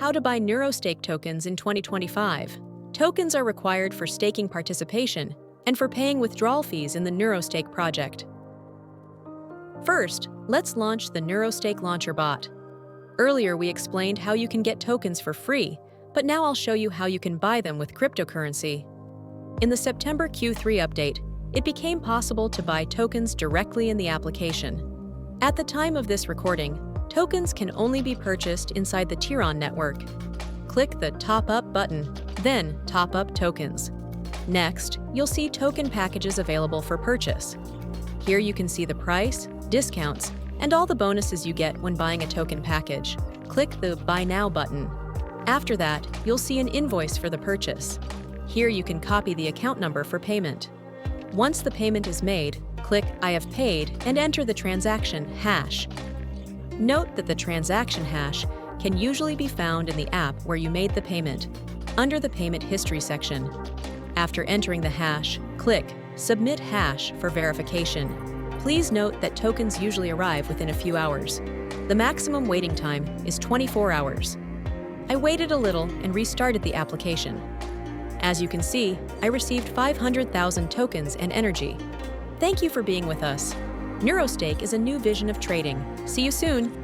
how to buy NeuroStake tokens in 2025. Tokens are required for staking participation and for paying withdrawal fees in the NeuroStake project. First, let's launch the NeuroStake Launcher bot. Earlier, we explained how you can get tokens for free, but now I'll show you how you can buy them with cryptocurrency. In the September Q3 update, it became possible to buy tokens directly in the application. At the time of this recording, tokens can only be purchased inside the TRON network. Click the Top Up button, then Top Up Tokens. Next, you'll see token packages available for purchase. Here you can see the price, discounts, and all the bonuses you get when buying a token package. Click the Buy Now button. After that, you'll see an invoice for the purchase. Here you can copy the account number for payment. Once the payment is made, click I have paid and enter the transaction hash. Note that the transaction hash can usually be found in the app where you made the payment, under the payment history section. After entering the hash, click Submit Hash for verification. Please note that tokens usually arrive within a few hours. The maximum waiting time is 24 hours. I waited a little and restarted the application. As you can see, I received 500,000 tokens and energy. Thank you for being with us. NeuroStake is a new vision of trading. See you soon!